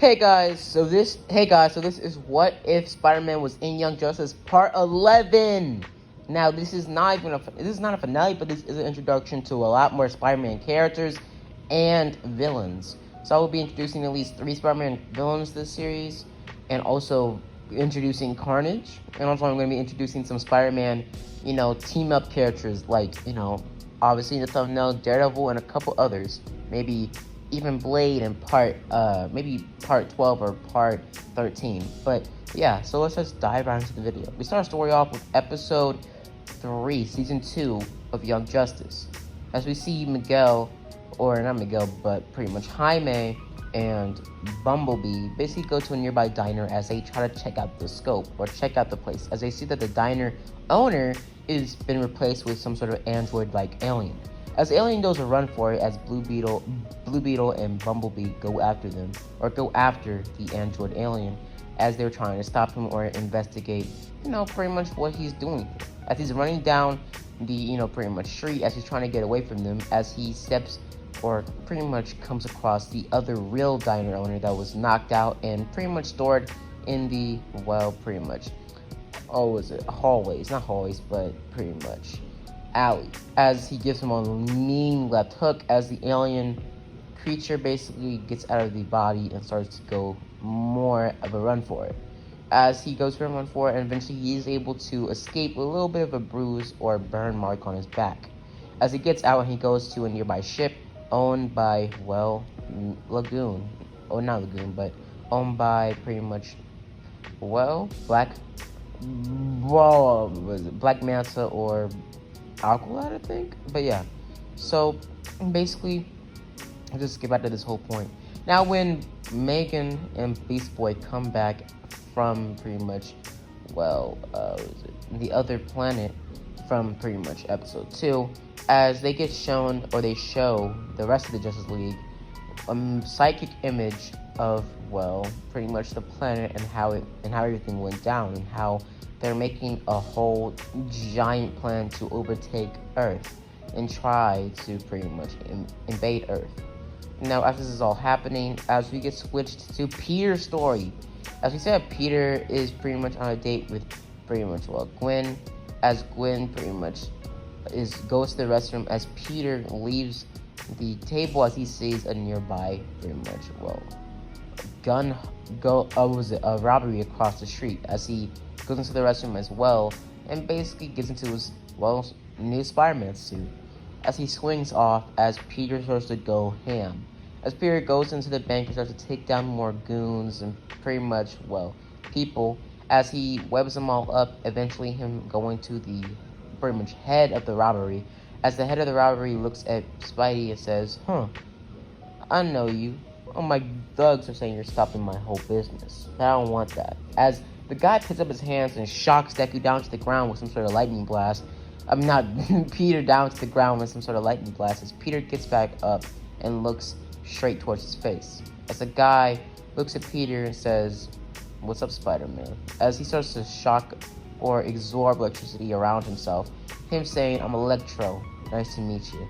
Hey guys, so this is What If Spider-Man Was in Young Justice Part 11. Now, this is not a finale, but this is an introduction to a lot more Spider-Man characters and villains. So I will be introducing at least 3 Spider-Man villains this series, and also introducing Carnage, and also I'm going to be introducing some Spider-Man, team-up characters like, obviously in the thumbnail, Daredevil and a couple others, maybe even Blade in maybe part 12 or part 13. But yeah, so let's just dive right into the video. We start our story off with episode 3, season 2 of Young Justice, as we see Miguel, or not Miguel, but pretty much Jaime and Bumblebee basically go to a nearby diner as they try to check out the scope, or check out the place, as they see that the diner owner is been replaced with some sort of android-like alien. As the alien goes a run for it, as Blue Beetle and Bumblebee go after them, or go after the android alien, as they're trying to stop him or investigate, pretty much what he's doing. As he's running down the, pretty much street, as he's trying to get away from them, as he steps or pretty much comes across the other real diner owner that was knocked out and pretty much stored in the, hallways, not hallways, but pretty much alley, as he gives him a mean left hook, as the alien creature basically gets out of the body and starts to go more of a run for it. As he goes for a run for it, and eventually he is able to escape with a little bit of a bruise or burn mark on his back. As he gets out, he goes to a nearby ship owned by, Lagoon. Oh, not Lagoon, but owned by pretty much, Black Manta or Aqualad, I think. But yeah, so basically, I'll just get back to this whole point. Now, when Megan and Beast Boy come back from pretty much, the other planet from pretty much episode 2, as they get shown, or they show the rest of the Justice League, a psychic image of, pretty much the planet and how everything went down, and how they're making a whole giant plan to overtake Earth and try to pretty much invade Earth. Now, as this is all happening, as we get switched to Peter's story, as we said, Peter is pretty much on a date with pretty much, Gwen, as Gwen pretty much goes to the restroom, as Peter leaves the table as he sees a nearby pretty much, a robbery across the street, as he goes into the restroom as well, and basically gets into his, new Spider-Man suit, as he swings off, as Peter starts to go ham. As Peter goes into the bank and starts to take down more goons and pretty much, people, as he webs them all up, eventually him going to the pretty much head of the robbery, as the head of the robbery looks at Spidey and says, I know you. Oh, my thugs are saying you're stopping my whole business. I don't want that. As the guy picks up his hands and shocks Deku down to the ground with some sort of lightning blast. Peter down to the ground with some sort of lightning blast, as Peter gets back up and looks straight towards his face. As the guy looks at Peter and says, "What's up, Spider-Man?" As he starts to shock or absorb electricity around himself, him saying, "I'm Electro, nice to meet you.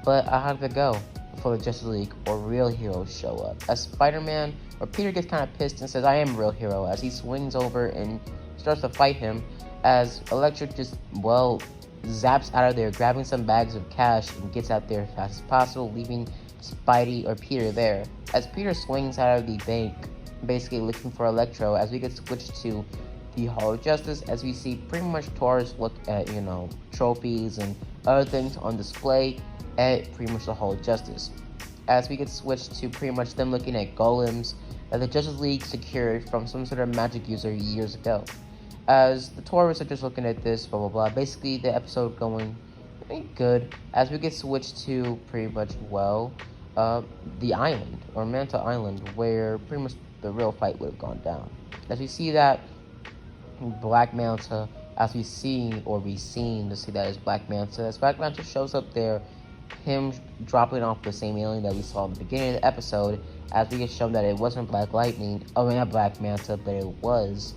But I have to go before the Justice League or real heroes show up." As Spider-Man, or Peter, gets kind of pissed and says, "I am a real hero," as he swings over and starts to fight him, as Electro just, zaps out of there, grabbing some bags of cash and gets out there as fast as possible, leaving Spidey or Peter there. As Peter swings out of the bank, basically looking for Electro, as we get switched to the Hall of Justice, as we see pretty much Taurus look at, trophies and other things on display at pretty much the Hall of Justice. As we get switched to pretty much them looking at golems that the Justice League secured from some sort of magic user years ago. As the Taurus are just looking at this, basically the episode going good, as we get switched to pretty much, the island, or Manta Island, where pretty much the real fight would have gone down. As we see that Black Manta, as we've seen to see that as Black Manta, as Black Manta shows up there, him dropping off the same alien that we saw in the beginning of the episode, as we get shown that it wasn't Black Lightning, not Black Manta, but it was,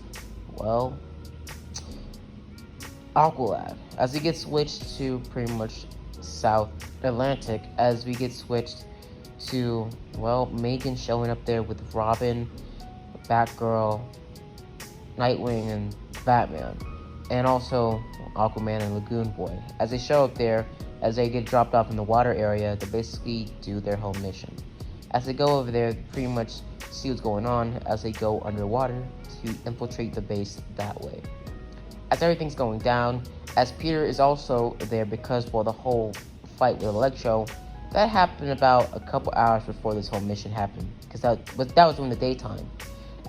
Aqualad, as we get switched to pretty much South Atlantic, as we get switched to, well, Megan showing up there with Robin, Batgirl, Nightwing, and Batman, and also Aquaman and Lagoon Boy. As they show up there, as they get dropped off in the water area, they basically do their whole mission. As they go over there, pretty much see what's going on as they go underwater to infiltrate the base that way. As everything's going down, as Peter is also there because, well, the whole fight with Electro, that happened about a couple hours before this whole mission happened, because that was during the daytime.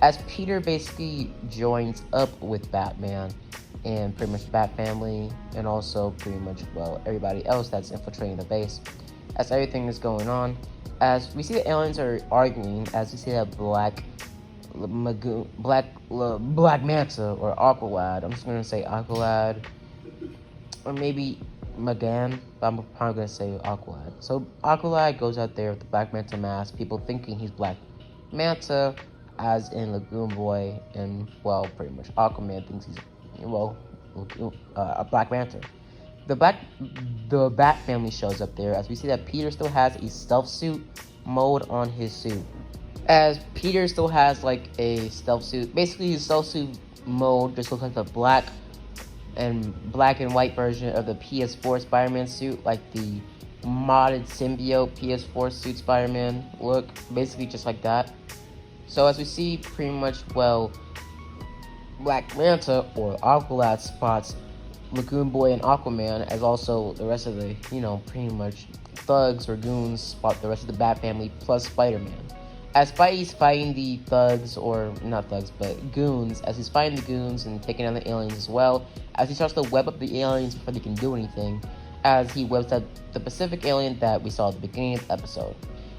As Peter basically joins up with Batman and pretty much the Bat family, and also pretty much, well, everybody else that's infiltrating the base. As everything is going on, as we see the aliens are arguing, as we see that Black Manta or Aqualad. I'm just gonna say Aqualad, or maybe Magan, but I'm probably gonna say Aqualad. So Aqualad goes out there with the Black Manta mask, people thinking he's Black Manta, as in Lagoon Boy, and, well, pretty much Aquaman thinks he's, well, a Black Manta. The Bat family shows up there, as we see that Peter still has a stealth suit mode on his suit. As Peter still has like a stealth suit, basically his stealth suit mode just looks like the black and white version of the PS4 Spider-Man suit, like the modded symbiote PS4 suit Spider-Man look, basically just like that. So as we see, pretty much, well, Black Manta or Aqualad spots Lagoon Boy and Aquaman, as also the rest of the, pretty much thugs or goons spot the rest of the Bat family plus Spider-Man. As Spidey's fighting the thugs, or not thugs, but goons, as he's fighting the goons and taking down the aliens as well, as he starts to web up the aliens before they can do anything, as he webs up the Pacific alien that we saw at the beginning of the episode.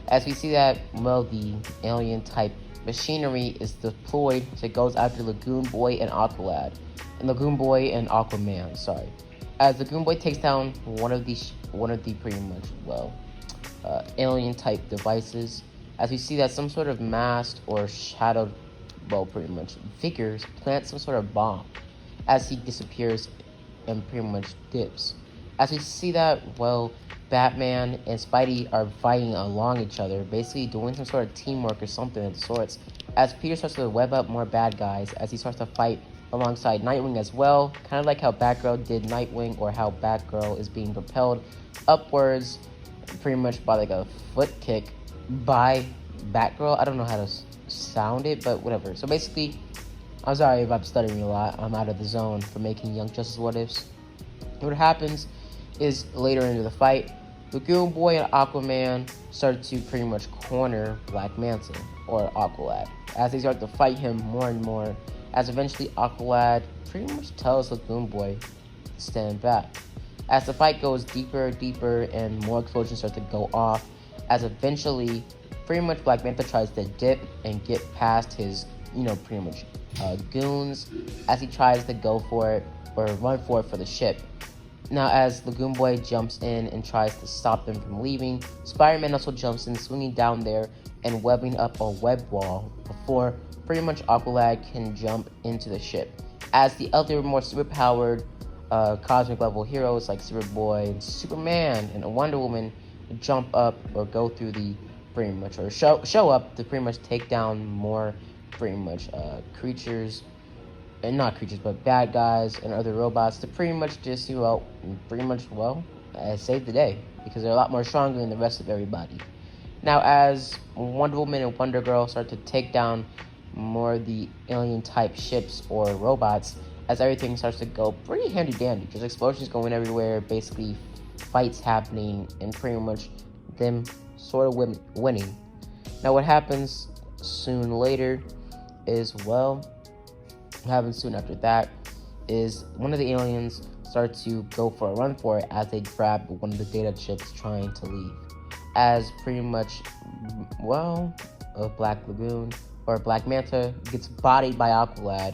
As we see that, well, the alien-type machinery is deployed, so it goes after Lagoon Boy and Aqualad, and Lagoon Boy and Aquaman, sorry. As Lagoon Boy takes down one of the pretty much, well, alien-type devices, as we see that some sort of masked or shadowed, well, pretty much figures plant some sort of bomb as he disappears and pretty much dips. As we see that, well, Batman and Spidey are fighting along each other, basically doing some sort of teamwork or something of the sorts, as Peter starts to web up more bad guys as he starts to fight alongside Nightwing as well, kind of like how Batgirl did Nightwing, or how Batgirl is being propelled upwards pretty much by like a foot kick by Batgirl. I don't know how to sound it, but whatever. So basically, I'm sorry if I'm stuttering a lot. I'm out of the zone for making Young Justice What Ifs. What happens is later into the fight, Lagoon Boy and Aquaman start to pretty much corner Black Manta or Aqualad as they start to fight him more and more, as eventually Aqualad pretty much tells Lagoon Boy to stand back. As the fight goes deeper and more explosions start to go off, as eventually pretty much Black Manta tries to dip and get past his, pretty much goons, as he tries to go for it or run for it for the ship. Now, as Lagoon Boy jumps in and tries to stop them from leaving, Spider-Man also jumps in, swinging down there and webbing up a web wall before pretty much Aqualad can jump into the ship. As the other more superpowered cosmic level heroes like Superboy and Superman and Wonder Woman jump up or go through the pretty much, or show up to pretty much take down more pretty much creatures, and not creatures, but bad guys and other robots to pretty much just, save the day, because they're a lot more stronger than the rest of everybody. Now, as Wonder Woman and Wonder Girl start to take down more of the alien-type ships or robots, as everything starts to go pretty handy-dandy, just explosions going everywhere, basically fights happening, and pretty much them sort of winning. Now, what happens soon later is, well, what happens soon after that is one of the aliens start to go for a run for it as they grab one of the data chips trying to leave. As pretty much, well, a Black Lagoon or Black Manta gets bodied by Aqualad,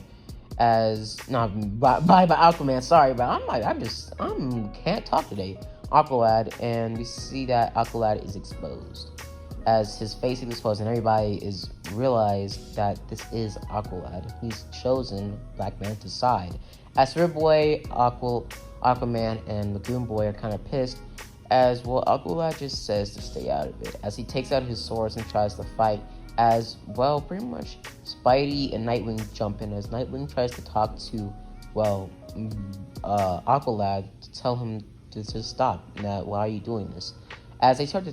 by Aquaman, sorry, but I can't talk today. Aqualad, and we see that Aqualad is exposed, as his face is exposed, and everybody is realized that this is Aqualad. He's chosen Black Manta's side. As Superboy, Aquaman, and Lagoon Boy are kind of pissed, As well, Aqualad just says to stay out of it, as he takes out his swords and tries to fight. As well, pretty much Spidey and Nightwing jump in, as Nightwing tries to talk to, well, Aqualad to tell him to stop. That why are you doing this? As they start to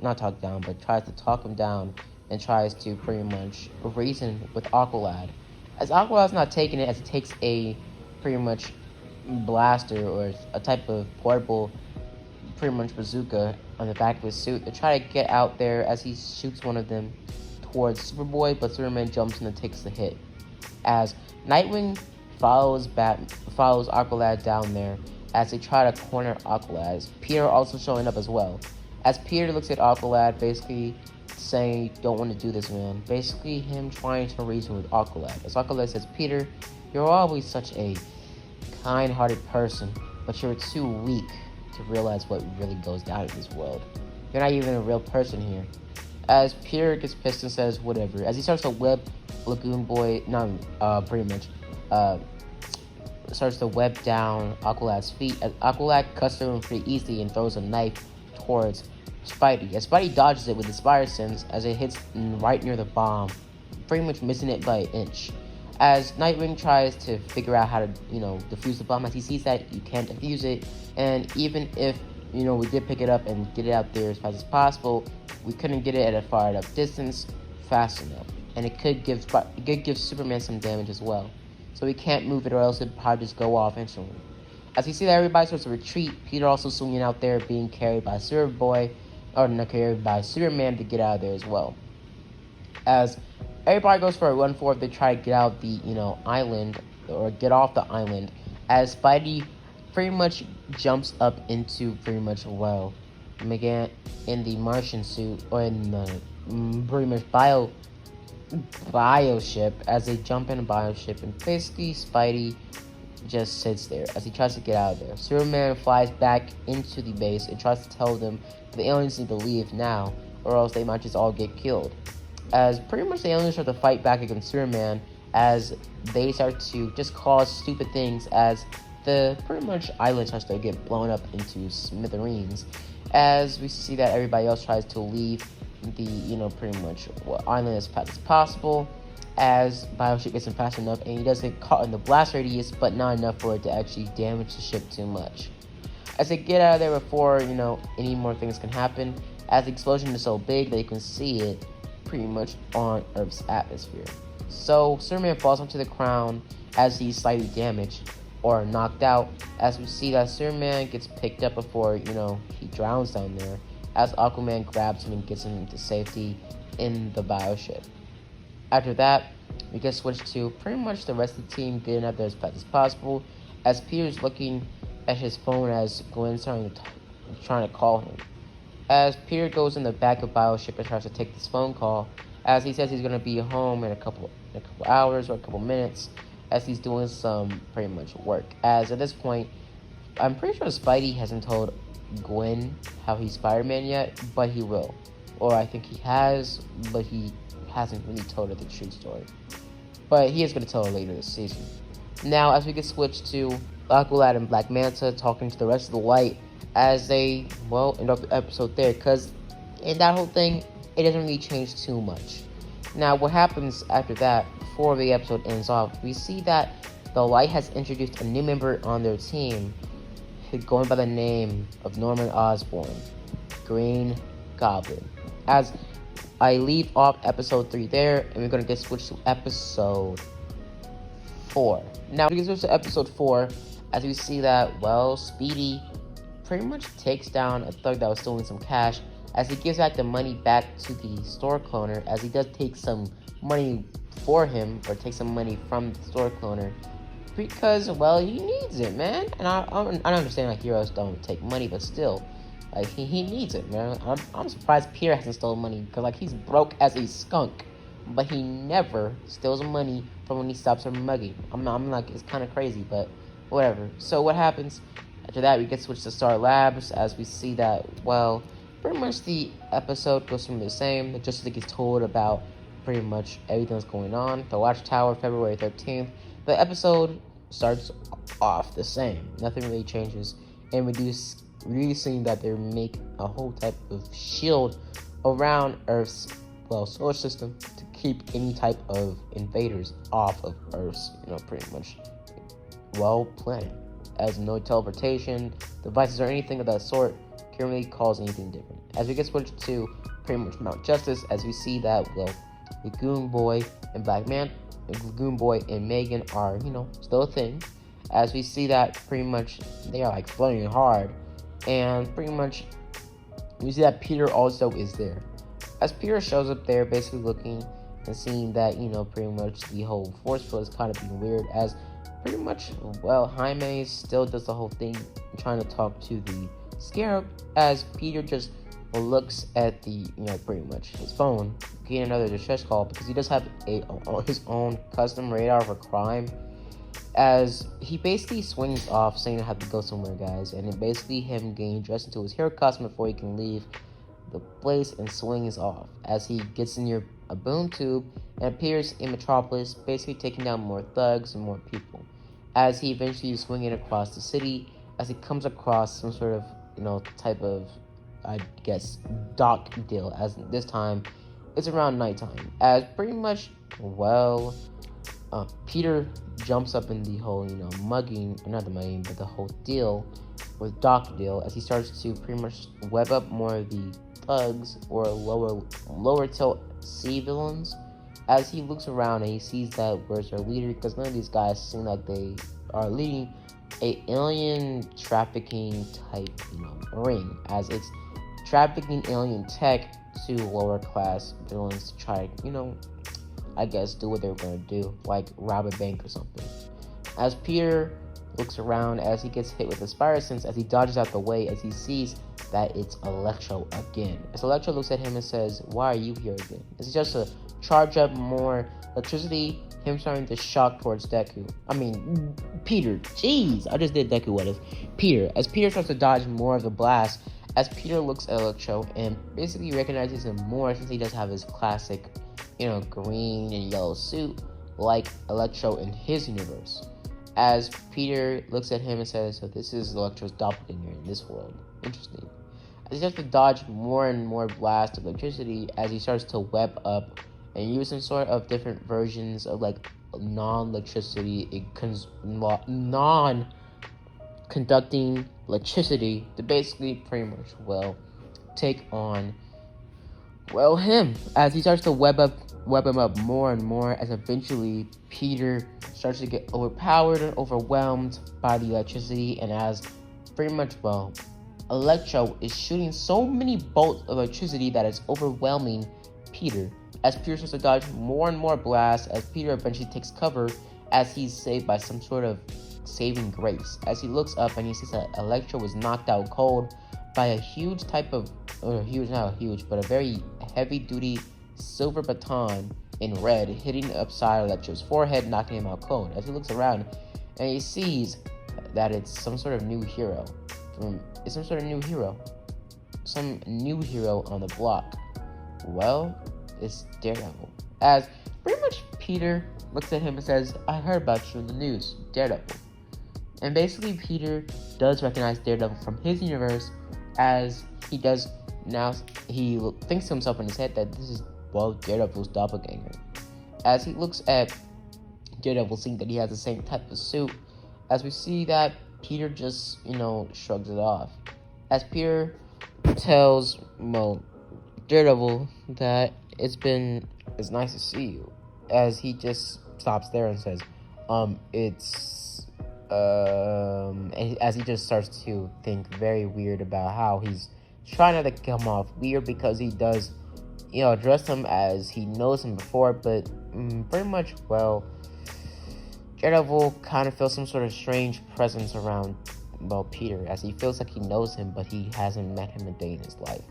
not talk down, but tries to talk him down and tries to pretty much reason with Aqualad. As Aqualad's not taking it, as it takes a pretty much blaster or a type of portable pretty much bazooka on the back of his suit to try to get out there, as he shoots one of them towards Superboy, but Superman jumps in and takes the hit. As Nightwing follows Aqualad down there as they try to corner Aqualad. Peter also showing up as well. As Peter looks at Aqualad, basically saying, "Don't want to do this, man." Basically, him trying to reason with Aqualad. As Aqualad says, "Peter, you're always such a kind-hearted person, but you're too weak to realize what really goes down in this world. You're not even a real person here." As Peter gets pissed and says whatever, as he starts to web Lagoon Boy, starts to web down Aqualad's feet, as Aqualad cuts through him pretty easily and throws a knife towards Spidey. As Spidey dodges it with his fire sense, as it hits right near the bomb, pretty much missing it by an inch. As Nightwing tries to figure out how to, defuse the bomb, as he sees that you can't defuse it, and even if, we did pick it up and get it out there as fast as possible, we couldn't get it at a far enough distance fast enough, and it could give Superman some damage as well. So we can't move it, or else it'd probably just go off instantly. As we see that everybody starts to retreat, Peter also swinging out there, being carried by carried by Superman to get out of there as well. As everybody goes for a run for it, they try to get out the, island, or get off the island, as Spidey pretty much jumps up into Megan in the Martian suit, or in the pretty much bioship, as they jump in a bioship, and basically Spidey just sits there as he tries to get out of there. Superman flies back into the base and tries to tell them that the aliens need to leave now, or else they might just all get killed. As pretty much the aliens start to fight back against Superman, as they start to just cause stupid things, as the pretty much island starts to get blown up into smithereens. As we see that everybody else tries to leave the, pretty much island as fast as possible, as Bioship gets him fast enough, and he does get caught in the blast radius, but not enough for it to actually damage the ship too much. As they get out of there before, any more things can happen, as the explosion is so big that you can see it pretty much on Earth's atmosphere. So Superman falls onto the ground as he's slightly damaged or knocked out, as we see that Superman gets picked up before, he drowns down there, as Aquaman grabs him and gets him into safety in the bioship. After that, we get switched to pretty much the rest of the team getting out there as fast as possible, as Peter's looking at his phone as Gwen's trying to call him. As Peter goes in the back of Bioship and tries to take this phone call, as he says he's going to be home in a couple hours or a couple minutes, as he's doing some pretty much work. As at this point, I'm pretty sure Spidey hasn't told Gwen how he's Spider-Man yet, but he will. Or I think he has, but he hasn't really told her the true story. But he is going to tell her later this season. Now, as we get switched to Aqualad and Black Manta talking to the rest of the Light, as they, end up the episode there, because in that whole thing, it doesn't really change too much. Now, what happens after that, before the episode ends off, we see that the Light has introduced a new member on their team, going by the name of Norman Osborn, Green Goblin. As I leave off episode 3 there, and we're going to get switched to episode 4. Now, we get switched to episode 4, as we see that, Speedy pretty much takes down a thug that was stealing some cash, as he gives back the money back to the store cloner, as he does take some money for him, or take some money from the store cloner, because, he needs it, man. And I understand, heroes don't take money, but still, he needs it, man. I'm surprised Peter hasn't stolen money, because, he's broke as a skunk, but he never steals money from when he stops her mugging. I'm it's kind of crazy, but whatever. So what happens after that? We get switched to Star Labs, as we see that, pretty much the episode goes from the same. The Justice League is told about pretty much everything that's going on. The Watchtower, February 13th. The episode starts off the same. Nothing really changes. And we do really seeing that they make a whole type of shield around Earth's solar system to keep any type of invaders off of Earth's pretty much planet, as no teleportation devices or anything of that sort can really cause anything different. As we get switched to pretty much Mount Justice, as we see that Lagoon Boy and Lagoon Boy and Megan are still a thing. As we see that pretty much they are like floating hard, and pretty much we see that Peter also is there. As Peter shows up there, basically looking and seeing that pretty much the whole force field is kind of being weird, as pretty much Jaime still does the whole thing trying to talk to the Scarab, as Peter just looks at the pretty much his phone, getting another distress call because he does have his own custom radar for crime. As he basically swings off saying I have to go somewhere, guys, and then basically him getting dressed into his hero costume before he can leave the place and swings off as he gets near a boom tube and appears in Metropolis, basically taking down more thugs and more people. As he eventually is swinging across the city, as he comes across some sort of type of, I guess, dock deal, as this time it's around nighttime, as pretty much Peter jumps up in the whole mugging, or not the mugging, but the whole deal with dock deal, as he starts to pretty much web up more of the thugs or lower tilt civilians. As he looks around and he sees that where's their leader, because none of these guys seem like they are leading a alien trafficking type ring, as it's trafficking alien tech to lower class villains to try I guess do what they're gonna do, like rob a bank or something. As Peter looks around, as he gets hit with a Spider Sense, as he dodges out the way, as he sees that it's Electro again. As Electro looks at him and says, "Why are you here again?" As he starts to charge up more electricity, him starting to shock towards Peter. Jeez, I just did Deku. What if Peter? As Peter starts to dodge more of the blast, as Peter looks at Electro and basically recognizes him more since he does have his classic, green and yellow suit like Electro in his universe. As Peter looks at him and says, "So this is Electro's doppelganger in this world. Interesting." As he starts to dodge more and more blasts of electricity, as he starts to web up and use some sort of different versions of non-electricity, non-conducting electricity to basically pretty much take on him, as he starts to web him up more and more, as eventually Peter starts to get overpowered and overwhelmed by the electricity, and as pretty much Electro is shooting so many bolts of electricity that it's overwhelming Peter, as Peter starts to dodge more and more blasts, as Peter eventually takes cover as he's saved by some sort of saving grace. As he looks up and he sees that Electro was knocked out cold by a huge type of, not huge, but a very heavy-duty silver baton in red hitting upside Electro's forehead, knocking him out cold. As he looks around and he sees that it's some sort of new hero. Some new hero on the block. It's Daredevil. As pretty much Peter looks at him and says, "I heard about you in the news, Daredevil." And basically Peter does recognize Daredevil from his universe, as he does now. He thinks to himself in his head that this is Daredevil's doppelganger. As he looks at Daredevil, seeing that he has the same type of suit, as we see that Peter just shrugs it off. As Peter tells Daredevil that it's nice to see you, as he just stops there and says, as he just starts to think very weird about how he's trying not to come off weird, because he does address him as he knows him before, but pretty much Daredevil kind of feels some sort of strange presence around Peter, as he feels like he knows him, but he hasn't met him a day in his life.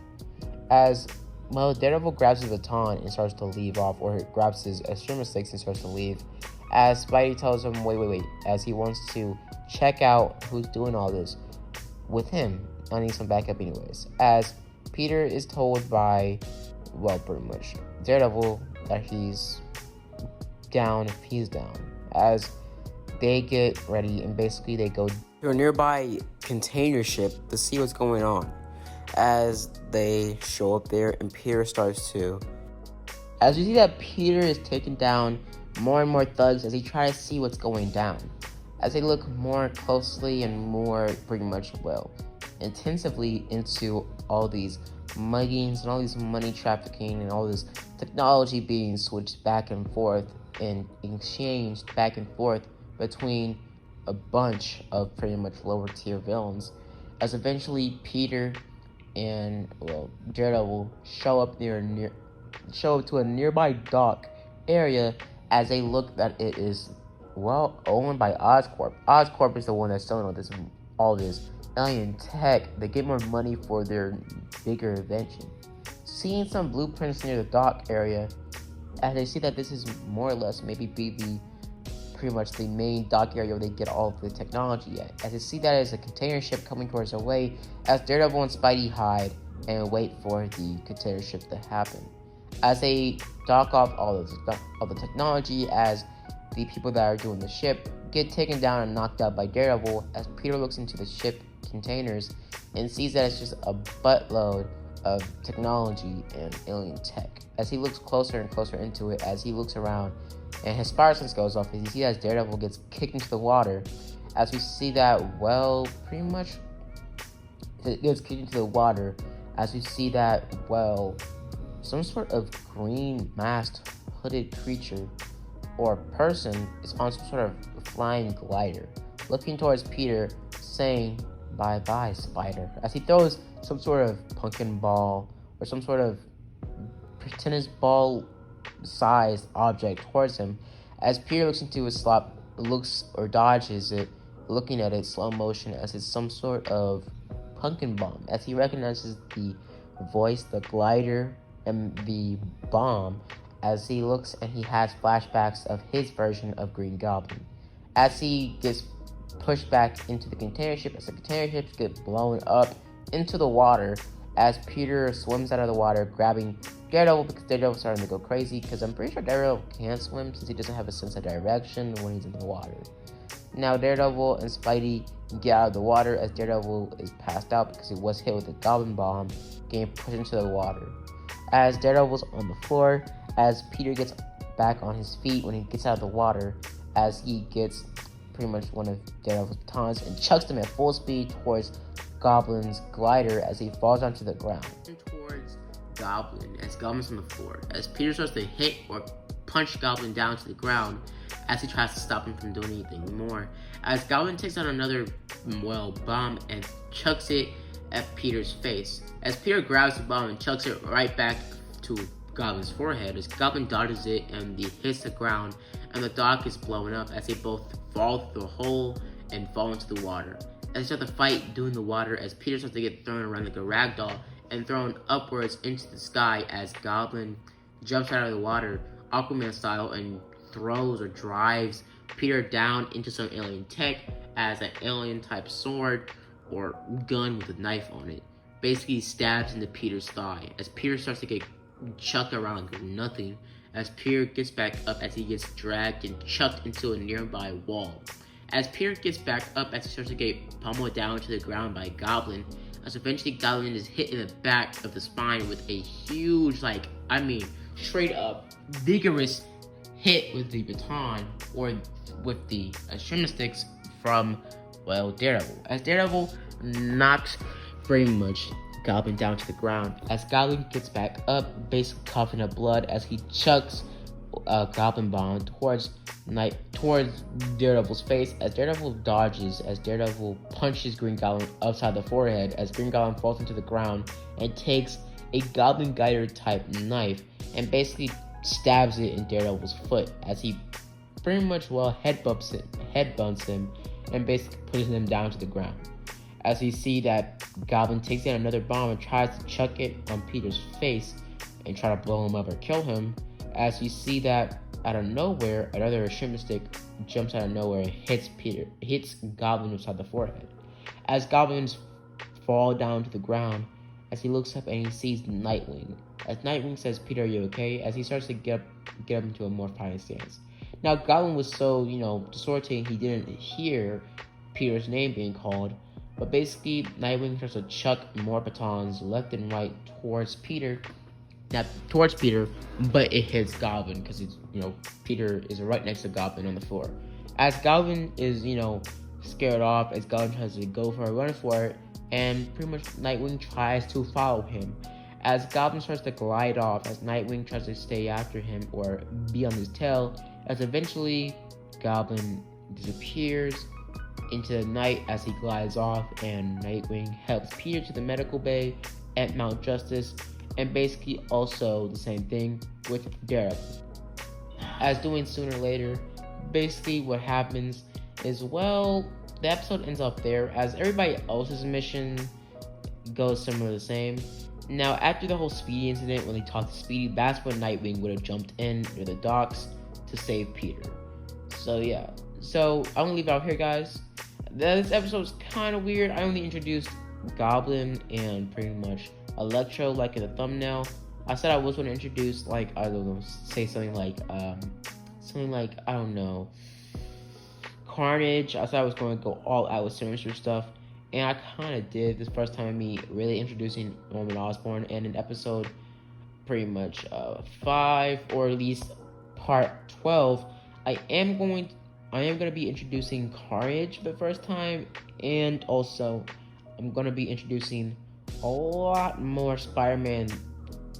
As Daredevil grabs his baton and starts to leave off, or grabs his extreme sticks and starts to leave, as Spidey tells him, wait, as he wants to check out who's doing all this with him. I need some backup anyways. As Peter is told by, pretty much Daredevil that he's down. As they get ready and basically they go to a nearby container ship to see what's going on. As they show up there and Peter starts to. As you see that Peter is taking down more and more thugs as he tries to see what's going down. As they look more closely and more pretty much intensively into all these muggings and all these money trafficking and all this technology being switched back and forth and exchanged back and forth between a bunch of pretty much lower tier villains, as eventually Peter and Daredevil show up to a nearby dock area as they look that it is owned by Oscorp. Oscorp is the one that's selling all this alien tech. They get more money for their bigger invention. Seeing some blueprints near the dock area, as they see that this is more or less maybe be pretty much the main dock area where they get all of the technology at. As they see that as a container ship coming towards their way, as Daredevil and Spidey hide and wait for the container ship to happen. As they dock off all of the technology, as the people that are doing the ship get taken down and knocked out by Daredevil, as Peter looks into the ship containers and sees that it's just a buttload of technology and alien tech. As he looks closer and closer into it, as he looks around and his fire sense goes off, as you see as Daredevil gets kicked into the water, as we see that pretty much it gets kicked into the water, as we see that some sort of green masked hooded creature or person is on some sort of flying glider looking towards Peter, saying bye-bye, Spider, as he throws some sort of pumpkin ball or some sort of tennis ball sized object towards him. As Peter looks into his slot, dodges it, looking at it slow motion as it's some sort of pumpkin bomb, as he recognizes the voice, the glider, and the bomb, as he looks and he has flashbacks of his version of Green Goblin. As he gets pushed back into the container ship, as the container ships get blown up into the water, as Peter swims out of the water, grabbing Daredevil, because Daredevil's starting to go crazy, because I'm pretty sure Daredevil can't swim since he doesn't have a sense of direction when he's in the water. Now Daredevil and Spidey get out of the water as Daredevil is passed out because he was hit with a goblin bomb, getting pushed into the water. As Daredevil's on the floor, as Peter gets back on his feet when he gets out of the water, as he gets pretty much one of Daredevil's batons and chucks them at full speed towards Goblin's glider as he falls onto the ground. Towards Goblin, as Goblin's on the floor, as Peter starts to hit or punch Goblin down to the ground as he tries to stop him from doing anything more. As Goblin takes out another bomb and chucks it at Peter's face. As Peter grabs the bomb and chucks it right back to Goblin's forehead, as Goblin dodges it and he hits the ground, and the dock is blowing up as they both fall through the hole and fall into the water. As they start to fight doing the water, as Peter starts to get thrown around like a rag doll and thrown upwards into the sky, as Goblin jumps out of the water Aquaman style and throws or drives Peter down into some alien tech as an alien type sword or gun with a knife on it basically stabs into Peter's thigh as Peter starts to get chucked around like nothing, as Peter gets back up as he gets dragged and chucked into a nearby wall. As Peter gets back up as he starts to get pummeled down to the ground by Goblin, as eventually Goblin is hit in the back of the spine with a huge, straight up vigorous hit with the baton or with the shimmer sticks from Daredevil. As Daredevil knocks pretty much Goblin down to the ground, as Goblin gets back up, basically coughing up blood, as he chucks a Goblin bomb towards Daredevil's face, as Daredevil dodges, as Daredevil punches Green Goblin upside the forehead, as Green Goblin falls into the ground and takes a Goblin Guider type knife and basically stabs it in Daredevil's foot, as he pretty much headbutts him and basically pushes him down to the ground. As we see that Goblin takes in another bomb and tries to chuck it on Peter's face and try to blow him up or kill him, as we see that out of nowhere, another shimmer stick jumps out of nowhere and hits Goblin upside the forehead. As Goblins fall down to the ground, as he looks up and he sees Nightwing. As Nightwing says, "Peter, are you okay?" As he starts to get up into a more fighting stance. Now, Goblin was so, disorientated he didn't hear Peter's name being called, But basically, Nightwing tries to chuck more batons left and right towards Peter. Not towards Peter, but it hits Goblin because Peter is right next to Goblin on the floor. As Goblin is scared off, as Goblin tries to go for a run for it, and pretty much Nightwing tries to follow him. As Goblin starts to glide off, as Nightwing tries to stay after him or be on his tail, as eventually Goblin disappears into the night as he glides off, and Nightwing helps Peter to the medical bay at Mount Justice, and basically also the same thing with Daredevil. As doing sooner or later, basically what happens is, well, the episode ends up there, as everybody else's mission goes similar to the same. Now, after the whole Speedy incident, when they talked to Speedy, that's when Nightwing would have jumped in near the docks to save Peter. So yeah, so I'm gonna leave it out here, guys. This episode is kind of weird. I only introduced Goblin and pretty much Electro, like in the thumbnail. I said I was going to introduce, like, I don't know, say something like I don't know, Carnage. I thought I was going to go all out with Sinister stuff, and I kind of did. This first time of me really introducing Norman Osborn, and in episode pretty much 5, or at least part 12, I am going to be introducing Carnage for the first time, and also I'm going to be introducing a lot more Spider-Man,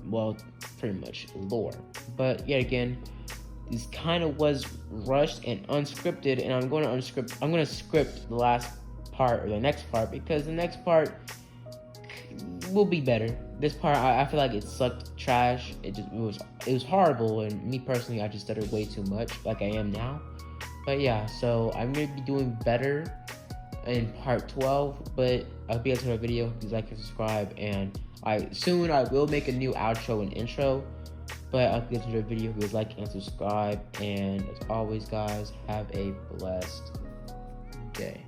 well, pretty much lore. But yet again, this kind of was rushed and unscripted, and I'm going to script the last part, or the next part, because the next part will be better. This part, I feel like it sucked trash. It was horrible, and me personally, I just stuttered way too much, like I am now. But yeah, so I'm going to be doing better in part 12, but I hope you guys enjoyed the video. Please like and subscribe, and I will make a new outro and intro. But I hope you guys enjoyed the video. Please like and subscribe, and as always, guys, have a blessed day.